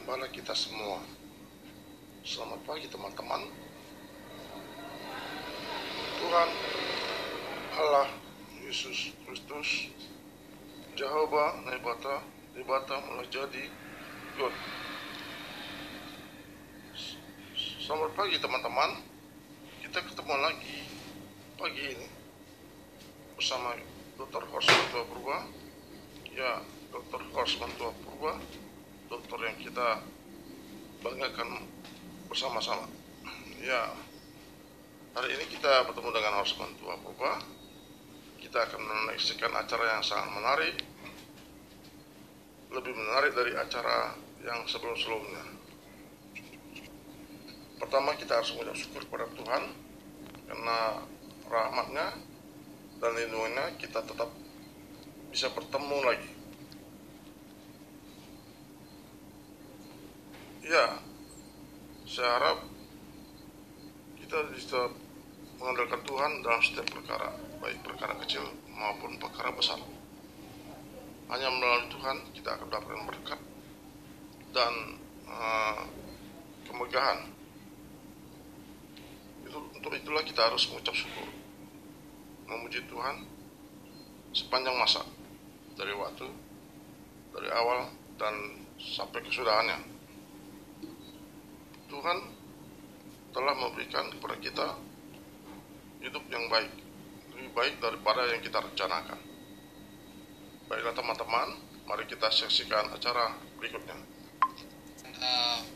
kepada kita semua. Selamat pagi teman-teman. Tuhan Allah Yesus Kristus Jehovah Nebata mulai jadi God. Selamat pagi teman-teman. Kita ketemu lagi pagi ini bersama Dr. Horst Tua Purba. Ya, Dr. Horst Tua Purba, dokter yang kita banggakan bersama-sama. Ya, hari ini kita bertemu dengan Horst Tua Purba. Kita akan menyaksikan acara yang sangat menarik, lebih menarik dari acara yang sebelum-sebelumnya. Pertama, kita harus mengucap syukur kepada Tuhan karena rahmat-Nya dan lindungannya kita tetap bisa bertemu lagi. Ya, saya harap kita bisa mengandalkan Tuhan dalam setiap perkara, baik perkara kecil maupun perkara besar. Hanya melalui Tuhan kita akan mendapatkan berkat dan kemegahan. Untuk itulah kita harus mengucap syukur, memuji Tuhan sepanjang masa, dari awal dan sampai kesudahannya. Tuhan telah memberikan kepada kita hidup yang baik, lebih baik daripada yang kita rencanakan. Baiklah teman-teman, mari kita saksikan acara berikutnya.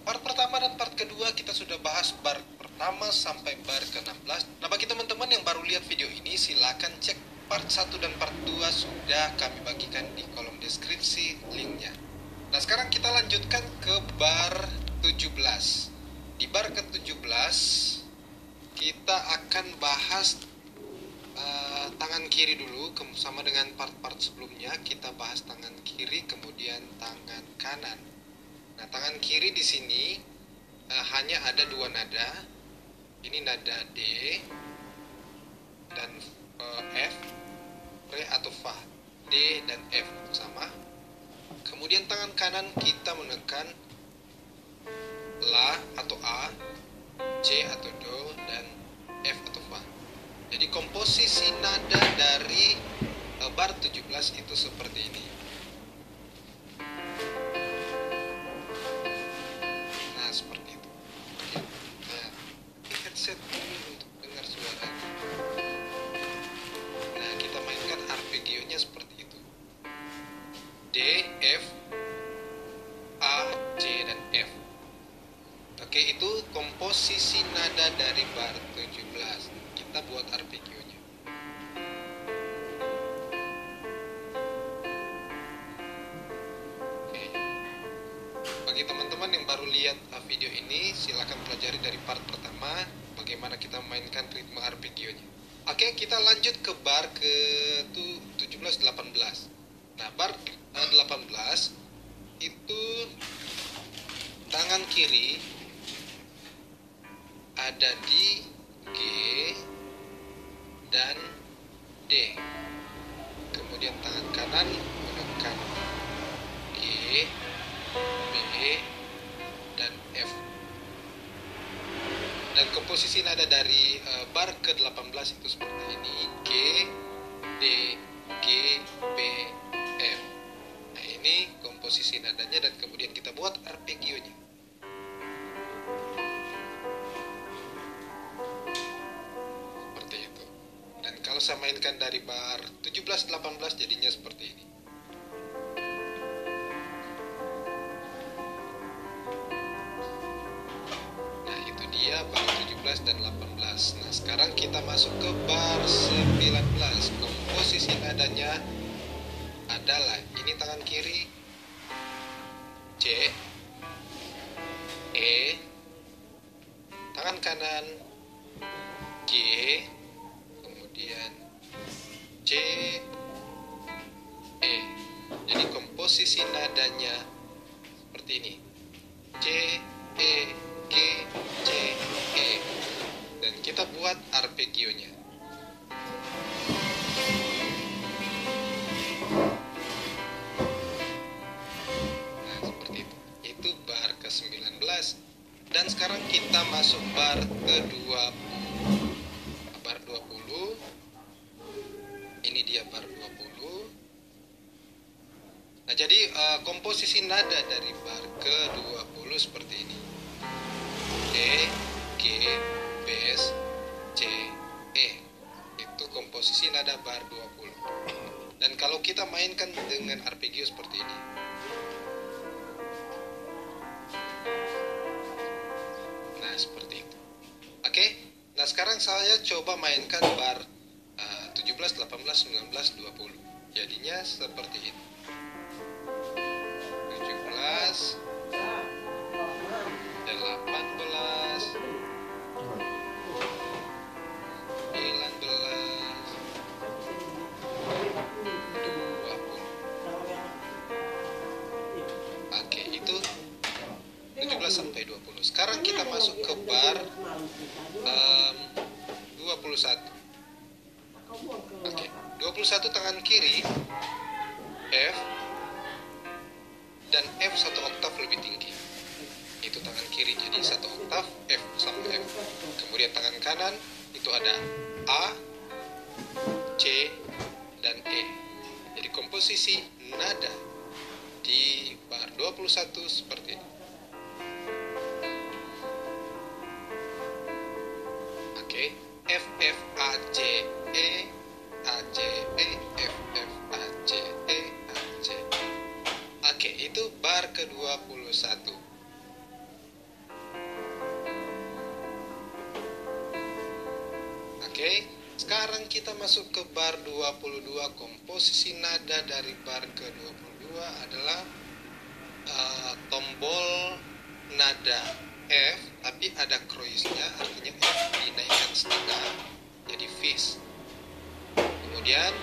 Part pertama dan part kedua kita sudah bahas bar pertama sampai bar ke-16. Nah, bagi teman-teman yang baru lihat video ini, silakan cek part 1 dan part 2 sudah kami bagikan di kolom deskripsi linknya. Nah, sekarang kita lanjutkan ke bar 17. Di bar ke-17 kita akan bahas tangan kiri dulu, sama dengan part-part sebelumnya kita bahas tangan kiri kemudian tangan kanan. Nah, tangan kiri di sini hanya ada dua nada. Ini nada D dan F, Re atau Fa. D dan F sama. Kemudian tangan kanan kita menekan La atau A, C atau Do, dan F atau Fa. Jadi komposisi nada dari bar 17 itu seperti ini. Nah, seperti itu. Nah, headset ini untuk dengar suaranya. Nah, kita mainkan arpeggio-nya seperti itu. D, F, A, C, dan F. Oke, itu komposisi nada dari bar 17. Kita buat arpeggio-nya. Oke. Bagi teman-teman yang baru lihat video ini, silakan pelajari dari part pertama bagaimana kita memainkan ritme arpeggio-nya. Oke, kita lanjut ke bar ke 17 18. Nah, bar 18 itu tangan kiri ada di G dan D. Kemudian tangan kanan menekan G, B, dan F. Dan komposisi nada dari bar ke-18 itu seperti ini. G, D, G, B, F. Nah, ini komposisi nadanya dan kemudian kita buat arpeggio-nya. Kalau saya mainkan dari bar 17-18 jadinya seperti ini. Nah, itu dia bar 17 dan 18. Nah, sekarang kita masuk ke bar 19. Komposisi nadanya adalah ini tangan kiri C, E, tangan kanan G, kemudian C, E. Jadi komposisi nadanya seperti ini. C, E, G, C, E. Dan kita buat arpeggio-nya. Nah, seperti itu. Itu bar ke Dan sekarang kita masuk bar ke-20. Bar 20. Ini dia bar 20. Nah, jadi komposisi nada dari bar ke-20 seperti ini. E, G, bass, C, E. Itu komposisi nada bar 20. Dan kalau kita mainkan dengan arpeggio seperti ini. Nah, seperti itu. Oke. Nah, sekarang saya coba mainkan bar 17, 18, 19, 20. Jadinya seperti ini. 17, 18, 19, 20. Oke, itu 17 sampai 20. Sekarang kita masuk ke bar 21. Oke, 21 tangan kiri F dan F satu oktav lebih tinggi. Itu tangan kiri, jadi satu oktav F sama F. Kemudian tangan kanan itu ada A, C, dan E. Jadi komposisi nada di bar 21 seperti ini. Oke, F F A C E A C E F F A C E A C. Oke, itu bar ke-21. Oke, sekarang kita masuk ke bar 22. Komposisi nada dari bar ke-22 adalah tombol nada F, tapi ada kroisnya, artinya F dinaikkan setengah, jadi fis. Kemudian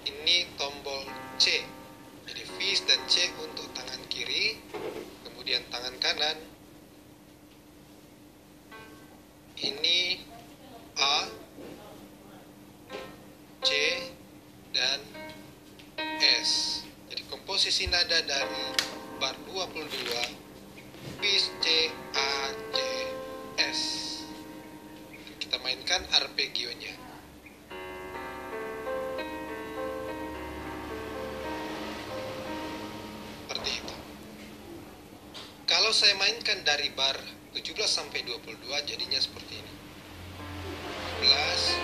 ini tombol C, jadi fis dan C untuk tangan kiri. Kemudian tangan kanan ini A, C, dan S. Jadi komposisi nada dari bar 22 fis C, A, C, S. Kita mainkan arpeggionya. Seperti itu. Kalau saya mainkan dari bar 17 sampai 22 jadinya seperti ini. 17,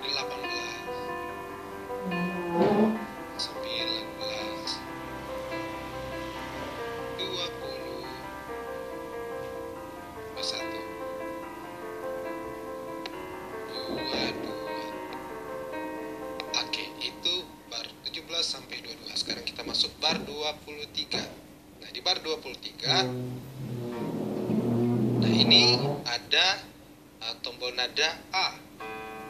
18, 19, 20, 21, 22. Oke, itu bar 17 sampai 22. Sekarang kita masuk bar 23. Nah, di bar 23, nah ini ada tombol nada A.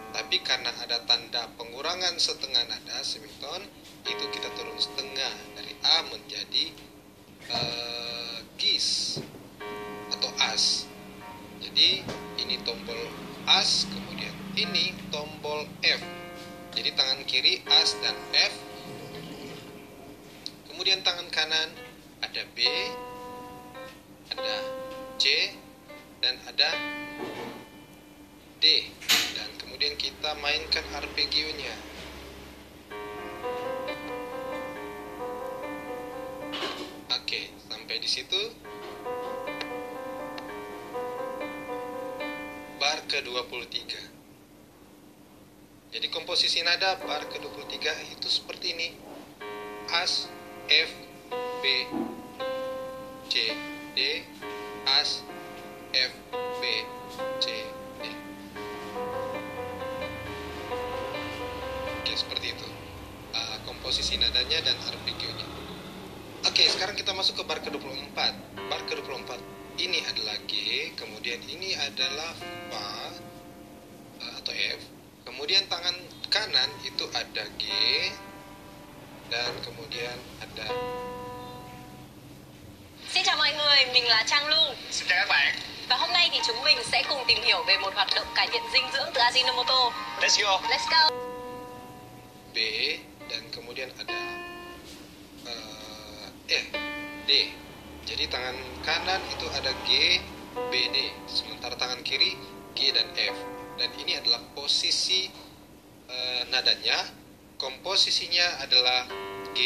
Tapi karena ada tanda pengurangan setengah nada semiton, itu kita turun setengah dari A menjadi gis atau as. Jadi ini tombol as, kemudian ini tombol F. Jadi tangan kiri as dan F. Kemudian tangan kanan ada B, ada C, dan ada D. Dan kemudian kita mainkan arpeggionya. Oke, sampai di situ bar ke-23. Jadi komposisi nada bar ke-23 itu seperti ini. As, F, B, C, D, As, F, B, C, D. Oke, seperti itu komposisi nadanya dan arpeggionya. Oke, sekarang kita masuk ke bar ke-24. Bar ke-24 ini adalah G, kemudian ini adalah Fa atau F. Kemudian tangan kanan itu ada G, dan kemudian ada. Xin chào mọi người, mình là Trang Lu. Xin chào các bạn. Và hôm nay thì chúng mình sẽ cùng tìm hiểu về một hoạt động cải thiện dinh dưỡng từ Ajinomoto. Let's go. Let's go. B, dan kemudian ada E. D. Jadi tangan kanan itu ada G, B, D. Sementara tangan kiri G dan F. Dan ini adalah posisi nadanya. Komposisinya adalah G,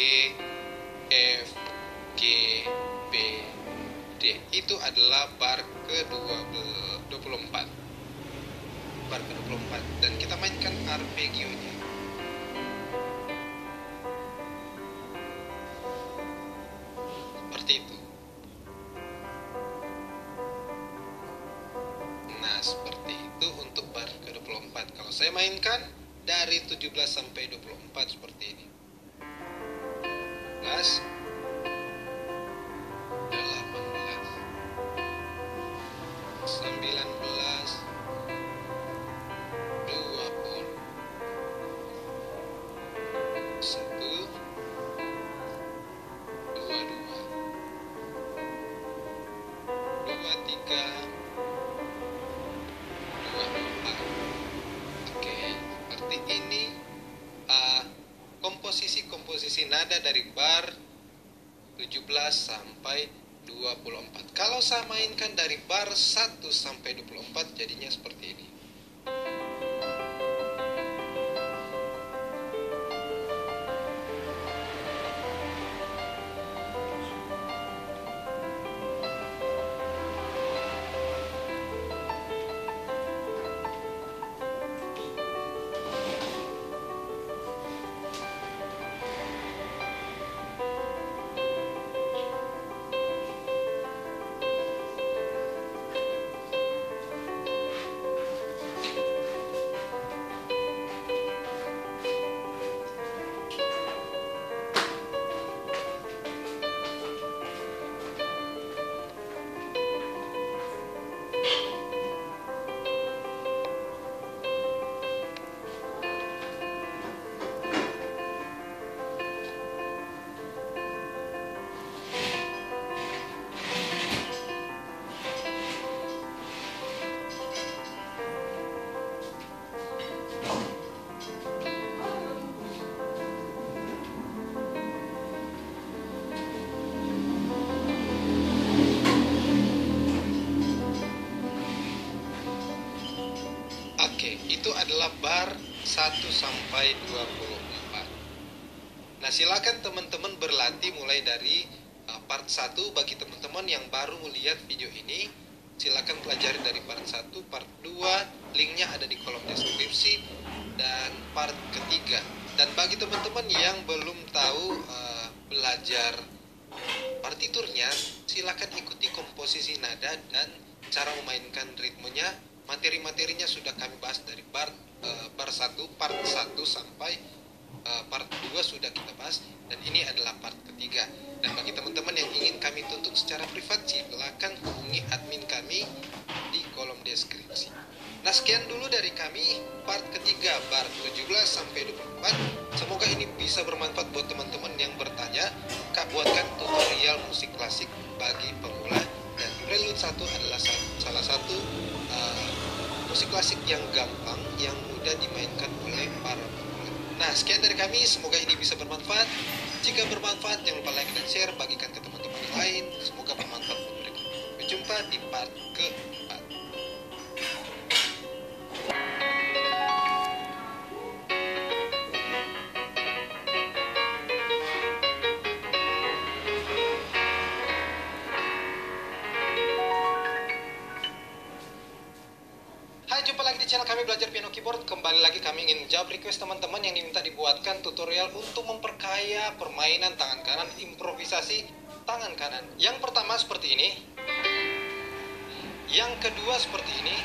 F, G, B, D. Itu adalah bar ke-24. Bar ke-24. Dan kita mainkan arpegionya. Seperti itu. Nah, seperti itu untuk bar ke-24. Kalau saya mainkan dari 17 sampai 24 seperti ini. 18, 19, 20, 1, 22, 23, 24. Oke, seperti ini komposisi nada dari bar 17 sampai 24. Kalau saya mainkan dari bar 1 sampai 24 jadinya seperti ini. Itu adalah bar 1 sampai 24. Nah, silakan teman-teman berlatih mulai dari part 1. Bagi teman-teman yang baru melihat video ini, silakan pelajari dari part 1, part 2, linknya ada di kolom deskripsi, dan part ketiga. Dan bagi teman-teman yang belum tahu belajar partiturnya, silakan ikuti komposisi nada dan cara memainkan ritmenya. Materi-materinya sudah kami bahas dari part 1 sampai part 2 sudah kita bahas, dan ini adalah part ketiga. Dan bagi teman-teman yang ingin kami tuntut secara privat, silakan hubungi admin kami di kolom deskripsi. Nah, sekian dulu dari kami part ketiga bar 17 sampai 24. Semoga ini bisa bermanfaat buat teman-teman yang bertanya, Kak, buatkan tutorial musik klasik bagi pemula. Dan Prelude 1 adalah salah satu musik klasik yang gampang, yang mudah dimainkan oleh para pemula. Nah, sekian dari kami, semoga ini bisa bermanfaat. Jika bermanfaat, jangan lupa like dan share, bagikan ke teman-teman yang lain. Semoga bermanfaat untuk mereka. Berjumpa di part keempat. Jumpa lagi di channel kami Belajar Piano Keyboard. Kembali lagi kami ingin menjawab request teman-teman yang diminta dibuatkan tutorial untuk memperkaya permainan tangan kanan, improvisasi tangan kanan. Yang pertama seperti ini, yang kedua seperti ini,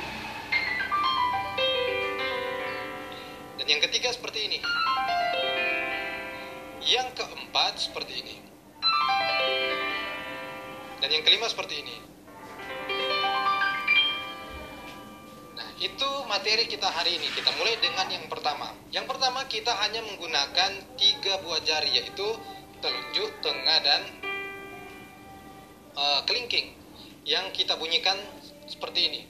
dan yang ketiga seperti ini, yang keempat seperti ini, dan yang kelima seperti ini. Itu materi kita hari ini. Kita mulai dengan yang pertama. Yang pertama kita hanya menggunakan 3 buah jari, yaitu telunjuk, tengah, dan kelingking, yang kita bunyikan seperti ini.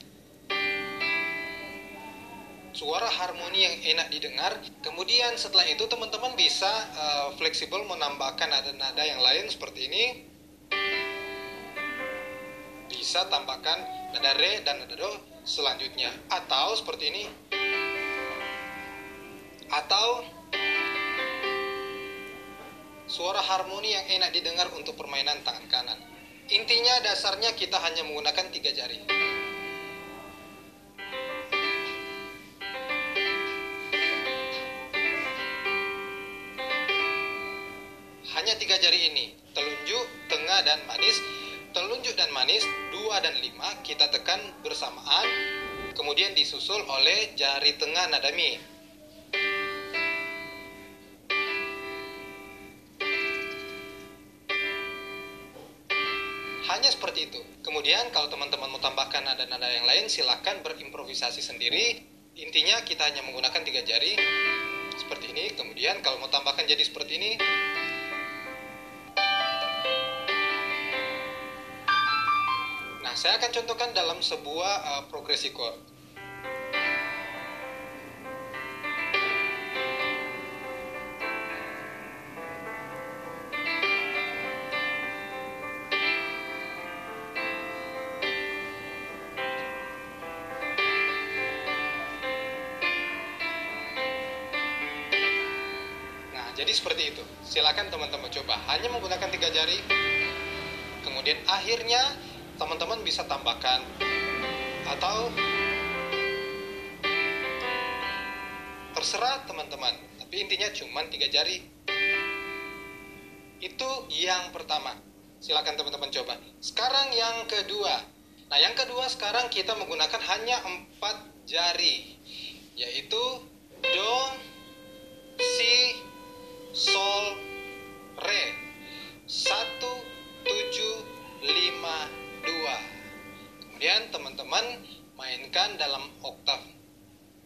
Suara harmoni yang enak didengar. Kemudian setelah itu teman-teman bisa fleksibel menambahkan nada-nada yang lain seperti ini. bisa tambahkan nada re dan nada do selanjutnya. Atau seperti ini. Atau suara harmoni yang enak didengar untuk permainan tangan kanan. Intinya dasarnya kita hanya menggunakan 3 jari. Hanya 3 jari ini, telunjuk, tengah, dan manis. Telunjuk dan manis, 2 dan 5 kita tekan bersamaan, kemudian disusul oleh jari tengah nada mi. Hanya seperti itu. Kemudian kalau teman-teman mau tambahkan nada-nada yang lain, silakan berimprovisasi sendiri. Intinya kita hanya menggunakan 3 jari seperti ini. Kemudian kalau mau tambahkan jadi seperti ini. Nah, saya akan contohkan dalam sebuah progresi chord. Jadi seperti itu. Silakan teman-teman coba. Hanya menggunakan 3 jari. Kemudian akhirnya teman-teman bisa tambahkan atau terserah teman-teman. Tapi intinya cuma 3 jari. Itu yang pertama. Silakan teman-teman coba. Sekarang yang kedua. Nah, yang kedua sekarang kita menggunakan hanya 4 jari. Yaitu do, si, sol, re. 1, 7, 5, 2. Kemudian teman-teman mainkan dalam oktav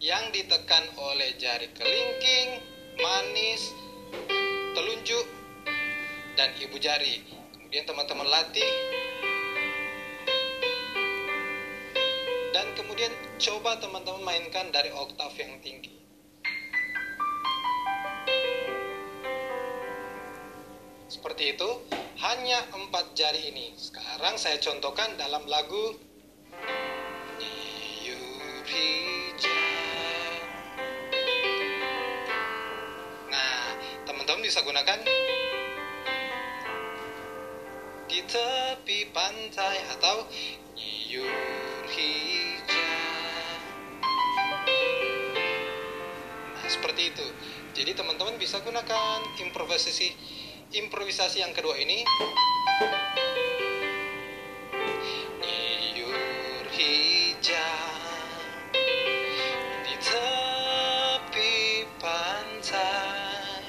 yang ditekan oleh jari kelingking, manis, telunjuk, dan ibu jari. Kemudian teman-teman latih. Dan kemudian coba teman-teman mainkan dari oktav yang tinggi. Seperti itu, hanya 4 jari ini. Sekarang saya contohkan dalam lagu Yurija. Nah, teman-teman bisa gunakan di tepi pantai atau Yurija. Nah, seperti itu. Jadi teman-teman bisa gunakan improvisasi yang kedua ini. Niur hijau di tepi pantai,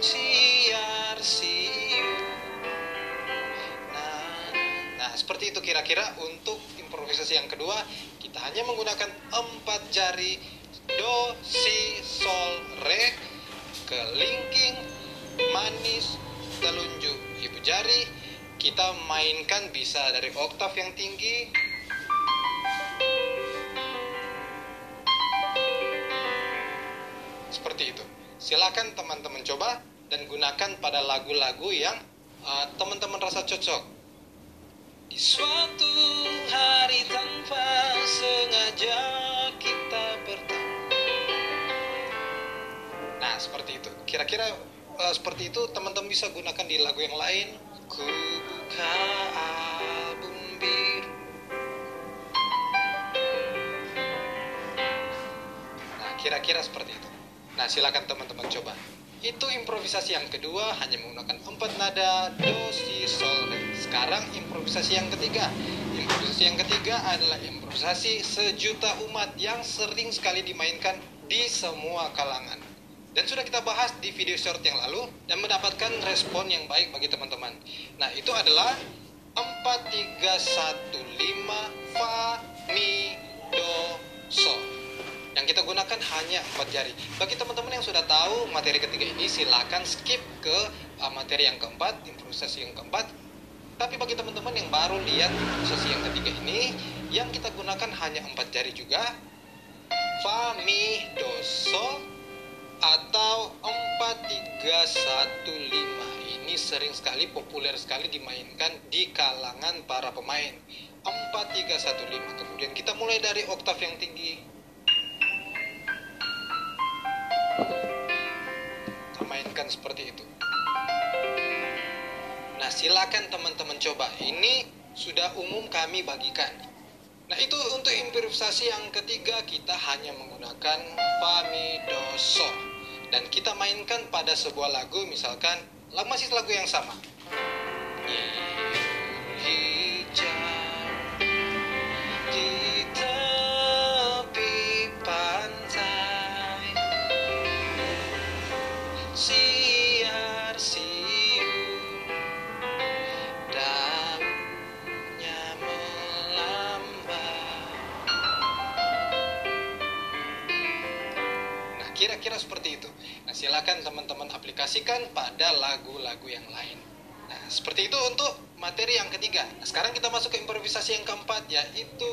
siar siu. Nah, seperti itu kira-kira untuk improvisasi yang kedua. Kita hanya menggunakan 4 jari, do, si, sol, re, kelingking, manis, telunjuk, ibu jari. Kita mainkan bisa dari oktav yang tinggi, seperti itu. Silakan teman-teman coba dan gunakan pada lagu-lagu yang teman-teman rasa cocok. Di suatu hari tanpa sengaja kita bertemu. Nah, seperti itu. Kira-kira seperti itu teman-teman bisa gunakan di lagu yang lain. Ku buka album biru. Nah, kira-kira seperti itu. Nah, silakan teman-teman coba. Itu improvisasi yang kedua, hanya menggunakan 4 nada, do, si, sol, re. Sekarang improvisasi yang ketiga. Improvisasi yang ketiga adalah improvisasi sejuta umat yang sering sekali dimainkan di semua kalangan. Dan sudah kita bahas di video short yang lalu dan mendapatkan respon yang baik bagi teman-teman. Nah, itu adalah 4, 3, 1, 5, fa, mi, do, sol. Yang kita gunakan hanya 4 jari. Bagi teman-teman yang sudah tahu materi ketiga ini, silakan skip ke materi yang keempat, improvisasi yang keempat. Tapi bagi teman-teman yang baru lihat improvisasi yang ketiga ini, yang kita gunakan hanya 4 jari juga. Fa, mi, do, sol, atau 4-3-1-5. Ini sering sekali, populer sekali dimainkan di kalangan para pemain. 4-3-1-5. Kemudian kita mulai dari oktav yang tinggi. Kita mainkan seperti itu. Nah, silakan teman-teman coba. Ini sudah umum kami bagikan. Nah, itu untuk improvisasi yang ketiga, kita hanya menggunakan fa, mi, do, sol. Dan kita mainkan pada sebuah lagu, misalkan masih lagu yang sama. Hijau di tepi pantai, siar siur, daunnya melambai. Nah, kira-kira seperti itu. Nah, silakan teman-teman aplikasikan pada lagu-lagu yang lain. Nah, seperti itu untuk materi yang ketiga. Nah, sekarang kita masuk ke improvisasi yang keempat, yaitu...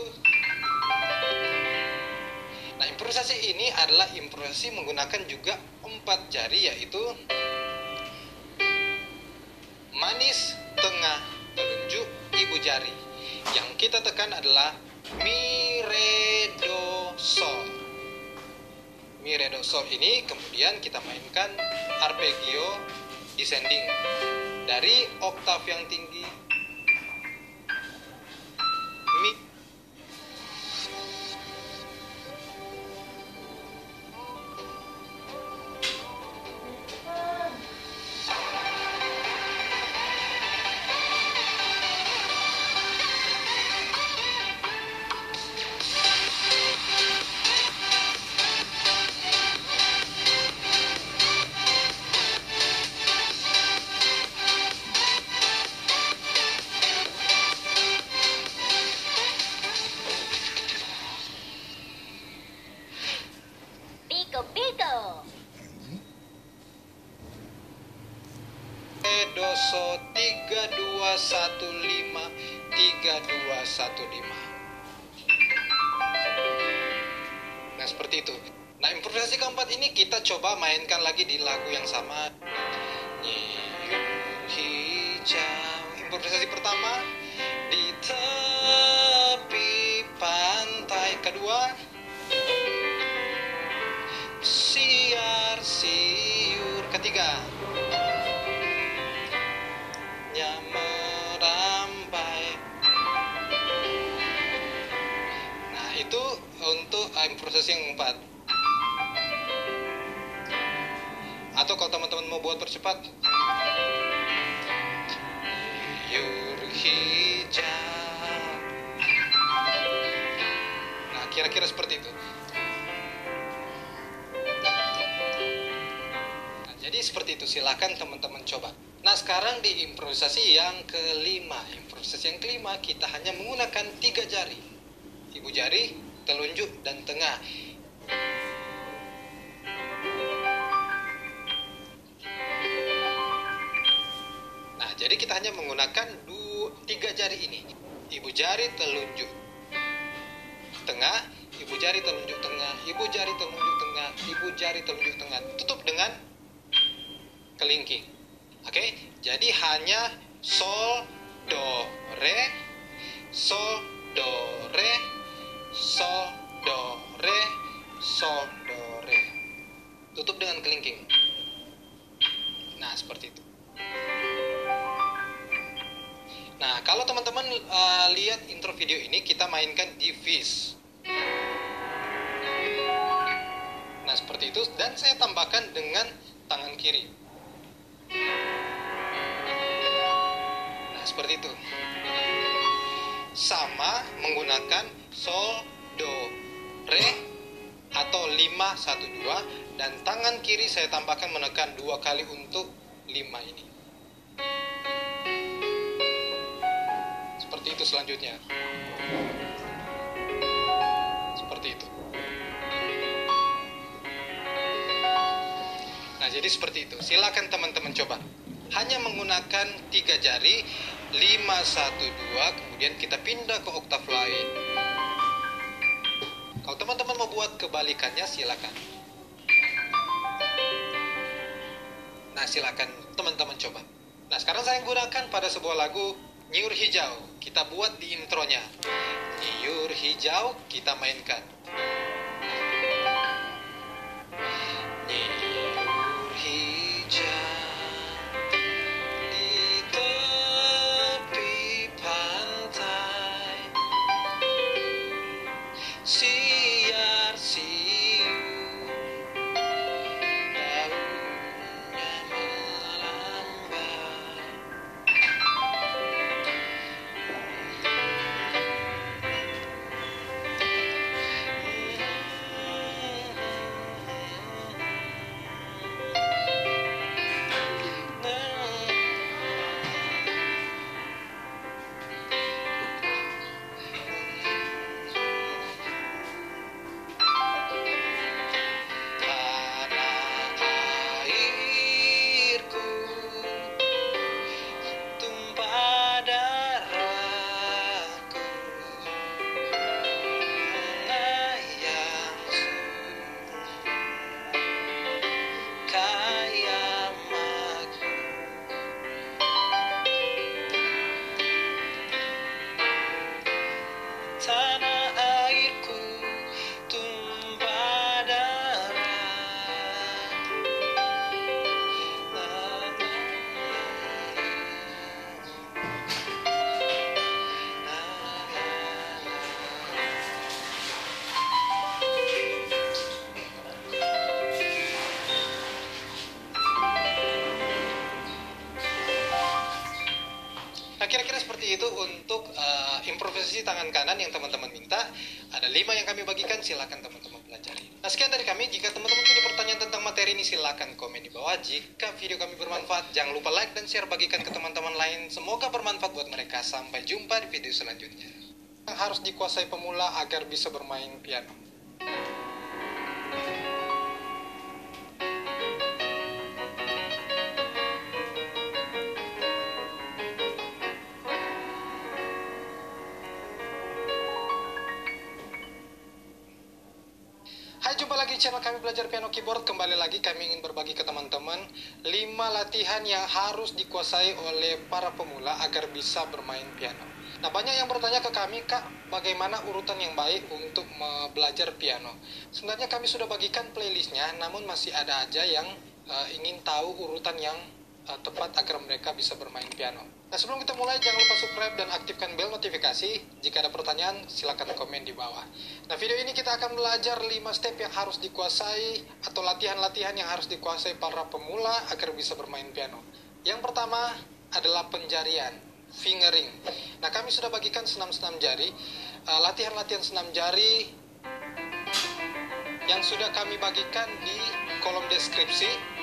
Nah, improvisasi ini adalah improvisasi menggunakan juga 4 jari, yaitu manis, tengah, telunjuk, ibu jari. Yang kita tekan adalah mi, re, do, sol. Mi, re, do, sol ini kemudian kita mainkan arpeggio descending dari oktav yang tinggi mi, Pico pico. do, so, 3-2-1-5, 3-2-1-5. Nah, seperti itu. Nah, improvisasi keempat ini kita coba mainkan lagi di lagu yang sama. Nyiur hijau. Improvisasi pertama di tepi pantai. Kedua, siar siur. Ketiga, merambai. Nah, itu untuk improvisasi yang keempat. Atau kalau teman-teman mau buat percepat, nyiur hijau. Nah, kira-kira seperti itu. Nah, jadi seperti itu, silakan teman-teman coba. Nah, sekarang di improvisasi yang kelima. Improvisasi yang kelima kita hanya menggunakan 3 jari. Ibu jari, telunjuk, dan tengah. Nah, jadi kita hanya menggunakan 3 jari ini. Ibu jari, telunjuk, tengah, ibu jari, telunjuk, tengah, ibu jari, telunjuk, tengah, ibu jari, telunjuk, tengah. Tutup dengan kelingking. Oke, jadi hanya sol, do, re, sol, do, re, sol, do, re, sol, do, re. Tutup dengan kelingking. Nah, seperti itu. Nah, kalau teman-teman lihat intro video ini, kita mainkan di vis. Nah, seperti itu. Dan saya tambahkan dengan tangan kiri. Nah, seperti itu. Sama menggunakan sol, do, re, atau 5-1-2. Dan tangan kiri saya tambahkan menekan 2 kali untuk 5 ini. Seperti itu selanjutnya. Seperti itu. Nah, jadi seperti itu. Silakan teman-teman coba. Hanya menggunakan 3 jari, 5-1-2, kemudian kita pindah ke oktav lain. Kalau teman-teman mau buat kebalikannya, silakan. Nah, silakan teman-teman coba. Nah, sekarang saya gunakan pada sebuah lagu Nyiur Hijau. Kita buat di intronya. Nyiur hijau kita mainkan. Nyiur hijau di tepi pantai, siar siu daunnya melambai. Tanah airku tumpah darahku, mengayang kaya makmur. Tanah airku tumpah darah. Nah, kira-kira seperti itu untuk improvisasi tangan kanan yang teman-teman minta. Ada 5 yang kami bagikan, silakan teman-teman pelajari. Nah, sekian dari kami. Jika teman-teman punya pertanyaan tentang materi ini, silakan komen di bawah. Jika video kami bermanfaat, jangan lupa like dan share, bagikan ke teman-teman lain. Semoga bermanfaat buat mereka. Sampai jumpa di video selanjutnya. Yang harus dikuasai pemula agar bisa bermain piano. Hai, jumpa lagi di channel kami belajar piano keyboard. Kembali lagi kami ingin berbagi ke teman-teman 5 latihan yang harus dikuasai oleh para pemula agar bisa bermain piano. Nah, banyak yang bertanya ke kami, Kak, bagaimana urutan yang baik untuk belajar piano? Sebenarnya kami sudah bagikan playlistnya, namun masih ada aja yang ingin tahu urutan yang tepat agar mereka bisa bermain piano. Nah, sebelum kita mulai, jangan lupa subscribe dan aktifkan bel notifikasi. Jika ada pertanyaan, silakan komen di bawah. Nah, video ini kita akan belajar 5 step yang harus dikuasai atau latihan-latihan yang harus dikuasai para pemula agar bisa bermain piano. Yang pertama adalah penjarian, fingering. Nah, kami sudah bagikan senam-senam jari, latihan-latihan senam jari yang sudah kami bagikan di kolom deskripsi.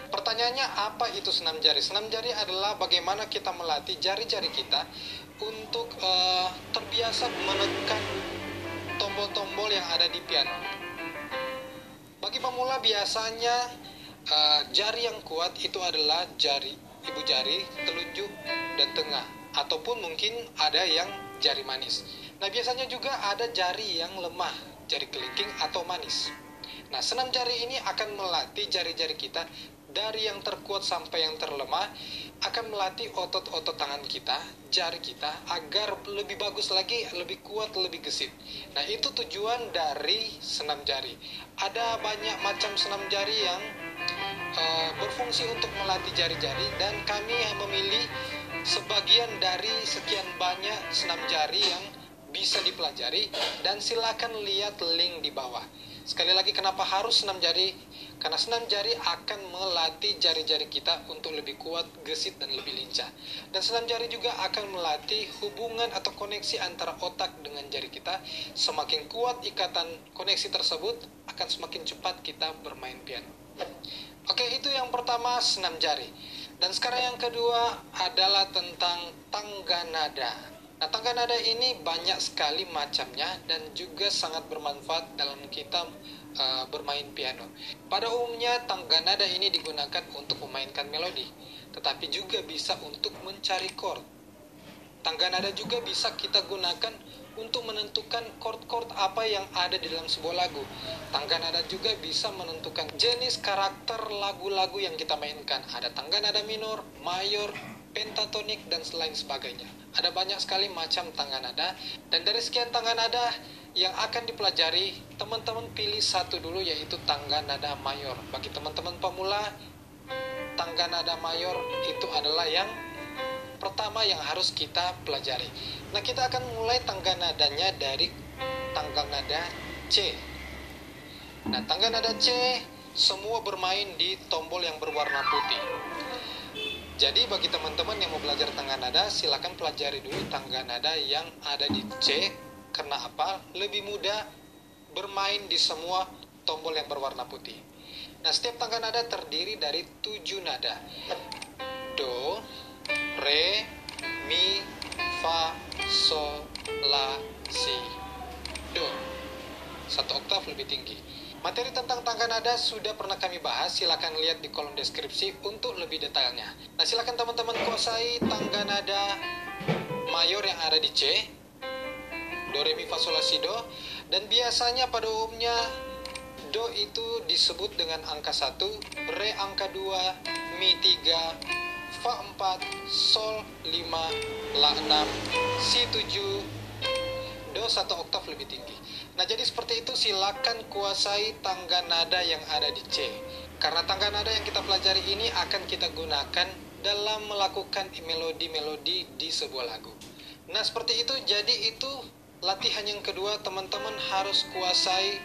Pertanyaannya, apa itu senam jari? Senam jari adalah bagaimana kita melatih jari-jari kita untuk terbiasa menekan tombol-tombol yang ada di piano. Bagi pemula biasanya jari yang kuat itu adalah jari ibu jari, telunjuk, dan tengah. Ataupun mungkin ada yang jari manis. Nah, biasanya juga ada jari yang lemah, jari kelingking atau manis. Nah, senam jari ini akan melatih jari-jari kita dari yang terkuat sampai yang terlemah, akan melatih otot-otot tangan kita, jari kita, agar lebih bagus lagi, lebih kuat, lebih gesit. Nah, itu tujuan dari senam jari. Ada banyak macam senam jari yang berfungsi untuk melatih jari-jari, dan kami yang memilih sebagian dari sekian banyak senam jari yang bisa dipelajari, dan silakan lihat link di bawah. Sekali lagi, kenapa harus senam jari? Karena senam jari akan melatih jari-jari kita untuk lebih kuat, gesit, dan lebih lincah. Dan senam jari juga akan melatih hubungan atau koneksi antara otak dengan jari kita. Semakin kuat ikatan koneksi tersebut, akan semakin cepat kita bermain piano. Oke, itu yang pertama, senam jari. Dan sekarang yang kedua adalah tentang tangga nada. Nah, tangga nada ini banyak sekali macamnya dan juga sangat bermanfaat dalam kita bermain piano. Pada umumnya tangga nada ini digunakan untuk memainkan melodi, tetapi juga bisa untuk mencari chord. Tangga nada juga bisa kita gunakan untuk menentukan chord-chord apa yang ada di dalam sebuah lagu. Tangga nada juga bisa menentukan jenis karakter lagu-lagu yang kita mainkan. Ada tangga nada minor, mayor, pentatonik, dan lain sebagainya. Ada banyak sekali macam tangga nada, dan dari sekian tangga nada yang akan dipelajari, teman-teman pilih satu dulu, yaitu tangga nada mayor. Bagi teman-teman pemula, tangga nada mayor itu adalah yang pertama yang harus kita pelajari. Nah, kita akan mulai tangga nadanya dari tangga nada C. Nah, tangga nada C semua bermain di tombol yang berwarna putih. Jadi bagi teman-teman yang mau belajar tangga nada, silakan pelajari dulu tangga nada yang ada di C. Karena apa? Lebih mudah bermain di semua tombol yang berwarna putih. Nah, setiap tangga nada terdiri dari 7 nada. Do, Re, Mi, Fa, Sol, La, Si, Do. 1 oktav lebih tinggi. Materi tentang tangga nada sudah pernah kami bahas, silakan lihat di kolom deskripsi untuk lebih detailnya. Nah, silakan teman-teman kuasai tangga nada mayor yang ada di C, Do, Re, Mi, Fa, Sol, La, Si, Do. Dan biasanya pada umumnya Do itu disebut dengan angka 1, Re angka 2, Mi 3, Fa 4, Sol 5, La 6, Si 7, Do 1 oktav lebih tinggi. Nah, jadi seperti itu, silakan kuasai tangga nada yang ada di C. Karena tangga nada yang kita pelajari ini akan kita gunakan dalam melakukan melodi-melodi di sebuah lagu. Nah, seperti itu, jadi itu latihan yang kedua, teman-teman harus kuasai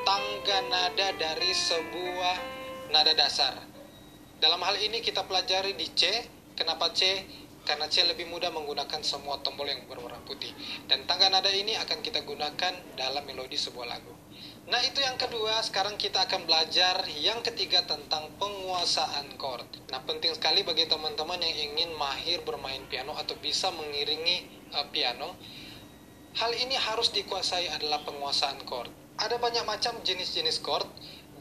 tangga nada dari sebuah nada dasar. Dalam hal ini kita pelajari di C. Kenapa C? Karena C lebih mudah menggunakan semua tombol yang berwarna putih. Dan tangga nada ini akan kita gunakan dalam melodi sebuah lagu. Nah, itu yang kedua. Sekarang kita akan belajar yang ketiga tentang penguasaan chord. Nah, penting sekali bagi teman-teman yang ingin mahir bermain piano atau bisa mengiringi piano. Hal ini harus dikuasai adalah penguasaan chord. Ada banyak macam jenis-jenis chord,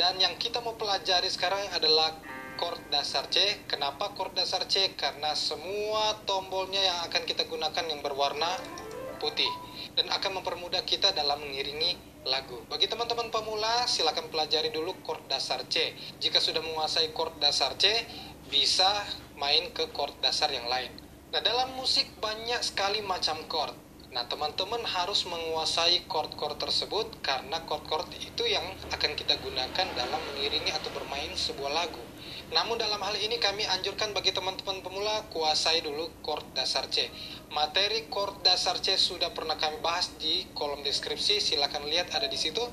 dan yang kita mau pelajari sekarang adalah chord dasar C. Kenapa chord dasar C? Karena semua tombolnya yang akan kita gunakan yang berwarna putih, dan akan mempermudah kita dalam mengiringi lagu. Bagi teman-teman pemula, silakan pelajari dulu chord dasar C. Jika sudah menguasai chord dasar C, bisa main ke chord dasar yang lain. Nah, dalam musik banyak sekali macam chord. Nah, teman-teman harus menguasai chord-chord tersebut, karena chord-chord itu yang akan kita gunakan dalam mengiringi atau bermain sebuah lagu. Namun dalam hal ini kami anjurkan bagi teman-teman pemula, kuasai dulu chord dasar C. Materi chord dasar C sudah pernah kami bahas di kolom deskripsi, silakan lihat, ada di situ.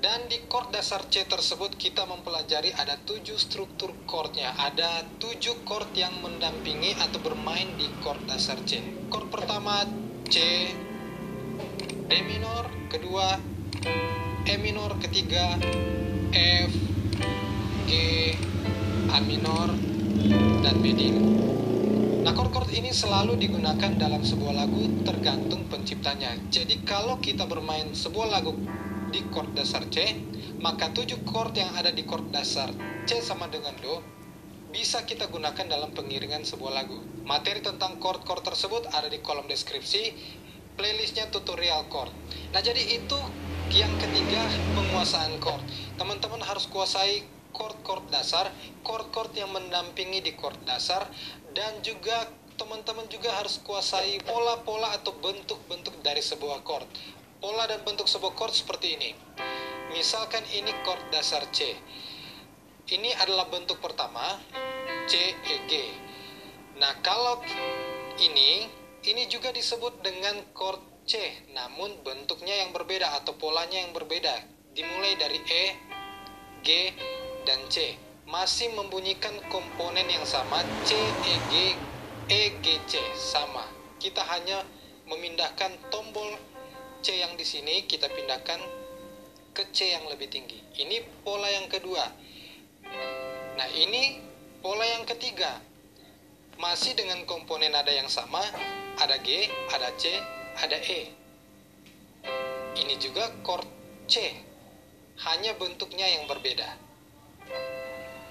Dan di chord dasar C tersebut kita mempelajari ada 7 struktur chordnya. Ada 7 chord yang mendampingi atau bermain di chord dasar C. Chord pertama C, D minor, kedua E minor, ketiga F, G, A minor, dan B dim. Nah, chord-chord ini selalu digunakan dalam sebuah lagu tergantung penciptanya. Jadi kalau kita bermain sebuah lagu di chord dasar C, maka 7 chord yang ada di chord dasar C sama dengan Do bisa kita gunakan dalam pengiringan sebuah lagu. Materi tentang chord-chord tersebut ada di kolom deskripsi, playlistnya tutorial chord. Nah, jadi itu yang ketiga, penguasaan chord. Teman-teman harus kuasai chord-chord dasar, chord-chord yang mendampingi di chord dasar, dan juga teman-teman juga harus kuasai pola-pola atau bentuk-bentuk dari sebuah chord. Pola dan bentuk sebuah chord seperti ini. Misalkan ini chord dasar C. Ini adalah bentuk pertama, C, E, G. Nah, kalau ini juga disebut dengan chord C, namun bentuknya yang berbeda atau polanya yang berbeda. Dimulai dari E, G, dan C. Masih membunyikan komponen yang sama, C, E, G, C, sama. Kita hanya memindahkan tombol C yang di sini, kita pindahkan ke C yang lebih tinggi. Ini pola yang kedua. Nah, ini pola yang ketiga. Masih dengan komponen nada yang sama, ada G, ada C, ada E. Ini juga chord C, hanya bentuknya yang berbeda.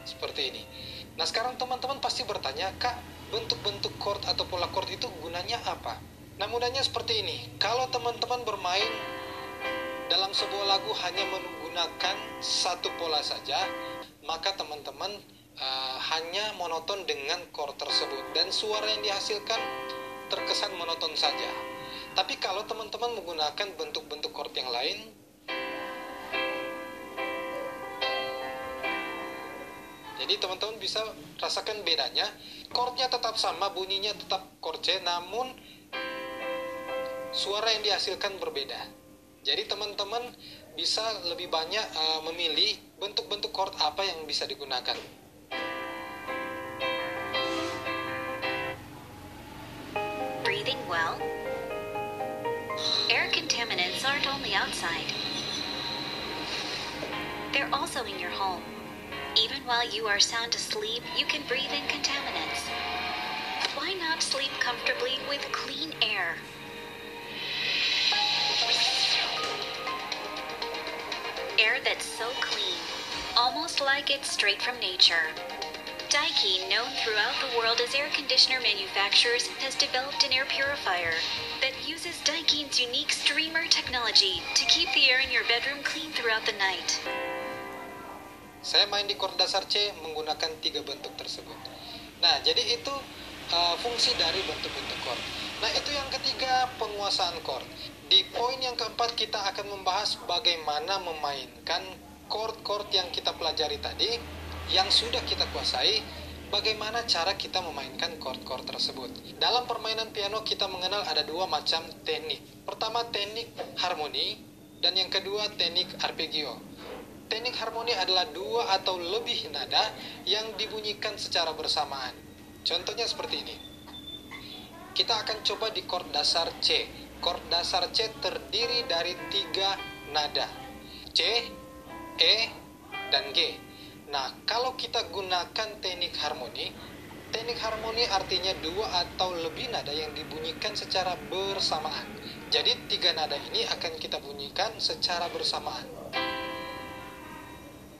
Seperti ini. Nah, sekarang teman-teman pasti bertanya, Kak, bentuk-bentuk chord atau pola chord itu gunanya apa? Nah, mudahnya seperti ini. Kalau teman-teman bermain dalam sebuah lagu hanya menggunakan satu pola saja, maka teman-teman hanya monoton dengan chord tersebut dan suara yang dihasilkan terkesan monoton saja. Tapi kalau teman-teman menggunakan bentuk-bentuk chord yang lain, jadi teman-teman bisa rasakan bedanya. Chordnya tetap sama, bunyinya tetap chord C, namun suara yang dihasilkan berbeda. Jadi teman-teman bisa lebih banyak memilih bentuk-bentuk chord apa yang bisa digunakan. Breathing well? Air contaminants aren't only outside. They're also in your home. Even while you are sound asleep, you can breathe in contaminants. Why not sleep comfortably with clean air? Air that's so clean, almost like it's straight from nature. Daikin, known throughout the world as air conditioner manufacturers, has developed an air purifier that uses Daikin's unique streamer technology to keep the air in your bedroom clean throughout the night. Saya main di chord dasar C menggunakan 3 bentuk tersebut. Nah, jadi itu fungsi dari bentuk-bentuk chord. Nah, itu yang ketiga, penguasaan chord. Di poin yang keempat kita akan membahas bagaimana memainkan chord-chord yang kita pelajari tadi, yang sudah kita kuasai, bagaimana cara kita memainkan chord-chord tersebut. Dalam permainan piano kita mengenal ada 2 macam teknik. Pertama, teknik harmoni, dan yang kedua teknik arpeggio. Teknik harmoni adalah 2 atau lebih nada yang dibunyikan secara bersamaan. Contohnya seperti ini. Kita akan coba di chord dasar C. Chord dasar C terdiri dari 3 nada. C, E, dan G. Nah, kalau kita gunakan teknik harmoni artinya 2 atau lebih nada yang dibunyikan secara bersamaan. Jadi 3 nada ini akan kita bunyikan secara bersamaan.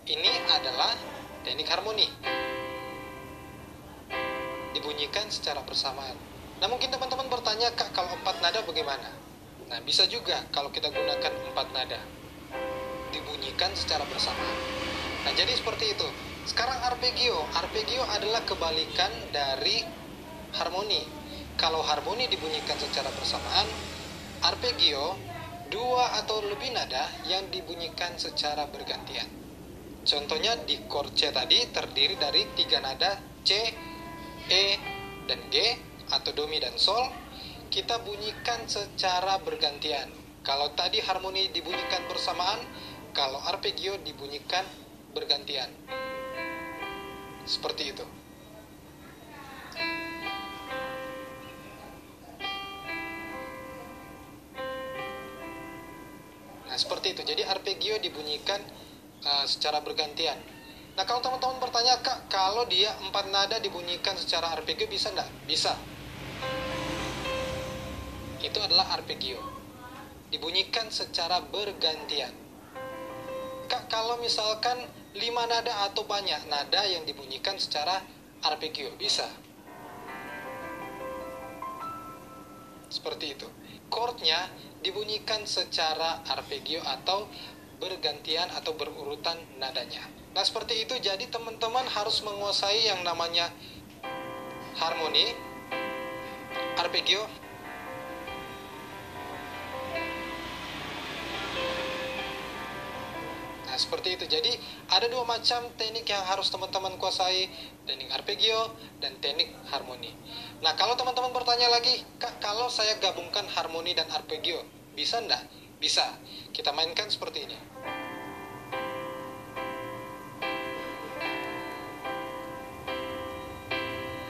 Ini adalah teknik harmoni, dibunyikan secara bersamaan. Nah, mungkin teman-teman bertanya, Kak, kalau 4 nada bagaimana? Nah, bisa juga kalau kita gunakan 4 nada, dibunyikan secara bersamaan. Nah, jadi seperti itu. Sekarang arpeggio. Arpeggio adalah kebalikan dari harmoni. Kalau harmoni dibunyikan secara bersamaan, arpeggio 2 atau lebih nada yang dibunyikan secara bergantian. Contohnya di chord C tadi terdiri dari 3 nada C, E, dan G, atau Do, Mi, dan Sol. Kita bunyikan secara bergantian. Kalau tadi harmoni dibunyikan bersamaan, kalau arpeggio dibunyikan bergantian. Seperti itu. Nah, seperti itu. Jadi arpeggio dibunyikan secara bergantian. Nah, kalau teman-teman bertanya, Kak, kalau dia 4 nada dibunyikan secara arpeggio bisa enggak? Bisa. Itu adalah arpeggio. Dibunyikan secara bergantian. Kak, kalau misalkan 5 nada atau banyak nada yang dibunyikan secara arpeggio, bisa. Seperti itu. Chordnya dibunyikan secara arpeggio atau bergantian atau berurutan nadanya. Nah, seperti itu. Jadi teman-teman harus menguasai yang namanya harmoni, arpeggio, seperti itu. Jadi ada 2 macam teknik yang harus teman-teman kuasai, teknik arpeggio dan teknik harmoni. Nah, kalau teman-teman bertanya lagi, Kak, kalau saya gabungkan harmoni dan arpeggio, bisa enggak? Bisa. Kita mainkan seperti ini.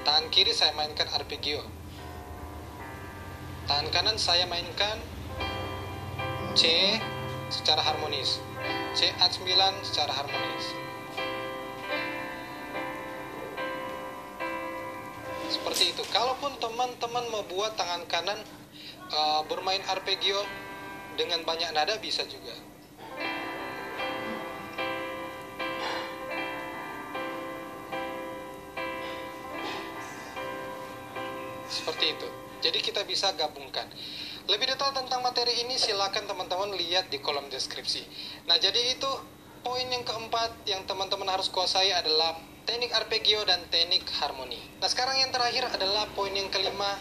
Tangan kiri saya mainkan arpeggio. Tangan kanan saya mainkan C secara harmonis. C at 9 secara harmonis. Seperti itu. Kalaupun teman-teman membuat tangan kanan bermain arpeggio dengan banyak nada, bisa juga. Seperti itu. Jadi kita bisa gabungkan. Lebih detail tentang materi ini silakan teman-teman lihat di kolom deskripsi. Nah, jadi itu poin yang keempat yang teman-teman harus kuasai adalah teknik arpeggio dan teknik harmoni. Nah, sekarang yang terakhir adalah poin yang kelima,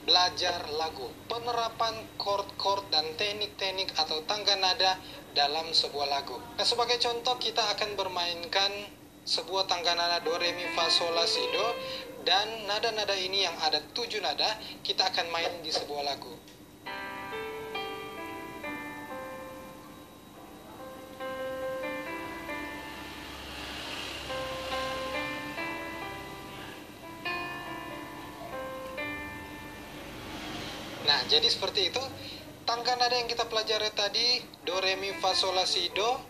belajar lagu. Penerapan chord-chord dan teknik-teknik atau tangga nada dalam sebuah lagu. Nah, sebagai contoh kita akan bermainkan sebuah tangga nada do, re, mi, fa, sol, la, si, do, dan nada-nada ini yang ada 7 nada kita akan main di sebuah lagu. Nah, jadi seperti itu. Tangga nada yang kita pelajari tadi, do, re, mi, fa, sol, la, si, do,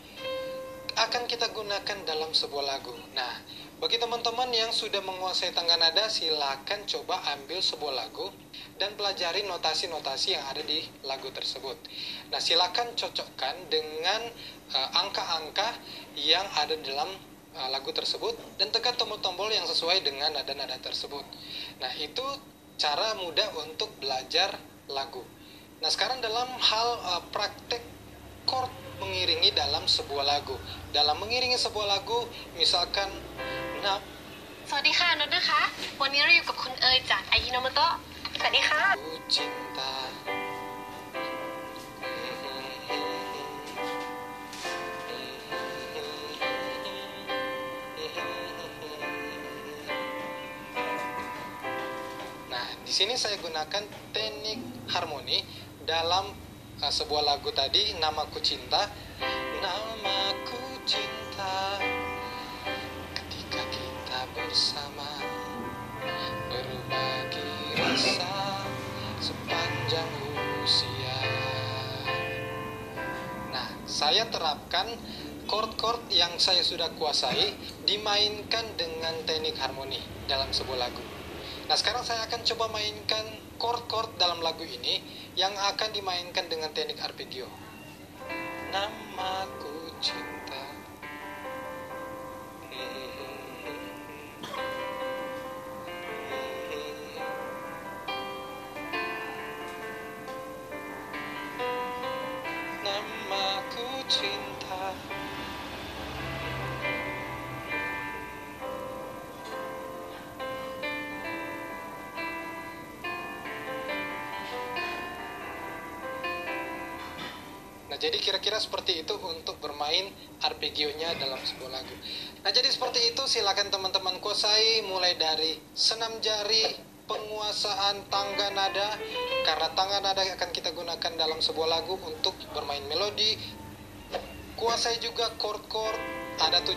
akan kita gunakan dalam sebuah lagu. Nah, bagi teman-teman yang sudah menguasai tangga nada, silakan coba ambil sebuah lagu dan pelajari notasi-notasi yang ada di lagu tersebut. Nah, silakan cocokkan dengan angka-angka yang ada dalam lagu tersebut dan tekan tombol-tombol yang sesuai dengan nada-nada tersebut. Nah, itu cara mudah untuk belajar lagu. Nah, sekarang dalam hal praktek chord mengiringi dalam sebuah lagu. Dalam mengiringi sebuah lagu, misalkan, nah, สวัสดีค่ะนนท์นะคะ วันนี้เราอยู่กับคุณเอยจากอายิโนโมโตะสวัสดีค่ะ ku cinta. Nah, di sini saya gunakan teknik harmoni dalam sebuah lagu tadi, Namaku Cinta. Namaku cinta, ketika kita bersama, berbagi rasa sepanjang usia. Nah, saya terapkan chord-chord yang saya sudah kuasai dimainkan dengan teknik harmoni dalam sebuah lagu. Nah, sekarang saya akan coba mainkan chord-chord dalam lagu ini yang akan dimainkan dengan teknik arpeggio. Namaku cinta. Namaku cinta. Nah, jadi kira-kira seperti itu untuk bermain arpeggionya dalam sebuah lagu. Nah, jadi seperti itu, silakan teman-teman kuasai mulai dari senam jari, penguasaan tangga nada, karena tangga nada akan kita gunakan dalam sebuah lagu untuk bermain melodi. Kuasai juga chord-chord, ada 7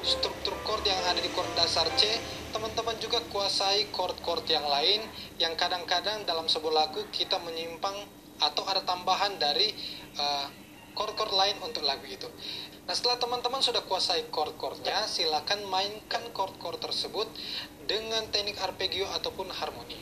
struktur chord yang ada di chord dasar C. Teman-teman juga kuasai chord-chord yang lain yang kadang-kadang dalam sebuah lagu kita menyimpang atau ada tambahan dari chord-chord lain untuk lagu itu. Nah, setelah teman-teman sudah kuasai chord-chordnya, silakan mainkan chord-chord tersebut dengan teknik arpeggio ataupun harmoni.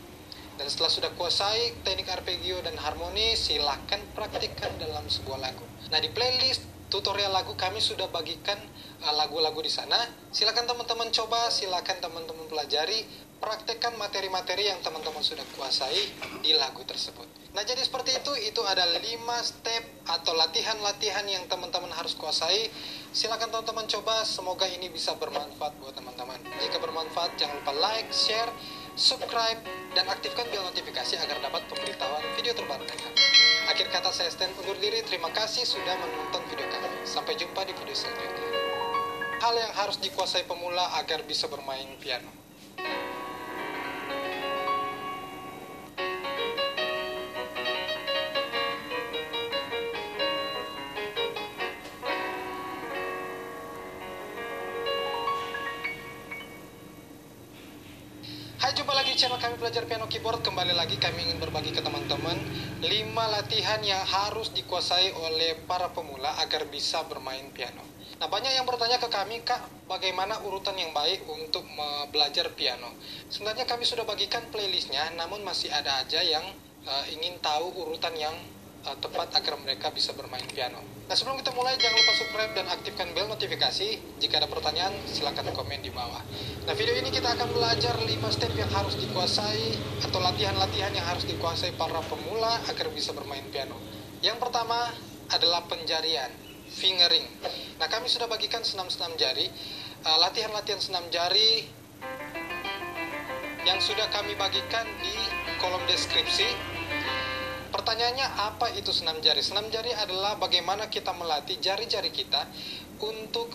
Dan setelah sudah kuasai teknik arpeggio dan harmoni, silakan praktikkan dalam sebuah lagu. Nah, di playlist tutorial lagu kami sudah bagikan lagu-lagu di sana. Silakan teman-teman coba, silakan teman-teman pelajari, praktekkan materi-materi yang teman-teman sudah kuasai di lagu tersebut. Nah, jadi seperti itu ada 5 step atau latihan-latihan yang teman-teman harus kuasai. Silakan teman-teman coba, semoga ini bisa bermanfaat buat teman-teman. Jika bermanfaat, jangan lupa like, share, subscribe, dan aktifkan bel notifikasi agar dapat pemberitahuan video terbaru kami. Akhir kata saya Stan undur diri, terima kasih sudah menonton video kami. Sampai jumpa di video selanjutnya. Hal yang harus dikuasai pemula agar bisa bermain piano. Hai, jumpa lagi di channel kami Belajar Piano Keyboard. Kembali lagi kami ingin berbagi ke teman-teman 5 latihan yang harus dikuasai oleh para pemula agar bisa bermain piano. Nah, banyak yang bertanya ke kami, Kak, bagaimana urutan yang baik untuk belajar piano? Sebenarnya kami sudah bagikan playlistnya, namun masih ada aja yang ingin tahu urutan yang tepat agar mereka bisa bermain piano. Nah, sebelum kita mulai, jangan lupa subscribe dan aktifkan bel notifikasi. Jika ada pertanyaan, silakan komen di bawah. Nah, video ini kita akan belajar 5 step yang harus dikuasai atau latihan-latihan yang harus dikuasai para pemula agar bisa bermain piano. Yang pertama adalah penjarian, fingering. Nah, kami sudah bagikan senam-senam jari, latihan-latihan senam jari yang sudah kami bagikan di kolom deskripsi. Pertanyaannya, apa itu senam jari? Senam jari adalah bagaimana kita melatih jari-jari kita untuk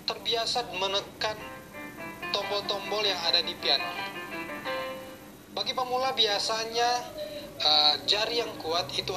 terbiasa menekan tombol-tombol yang ada di piano. Bagi pemula biasanya jari yang kuat itu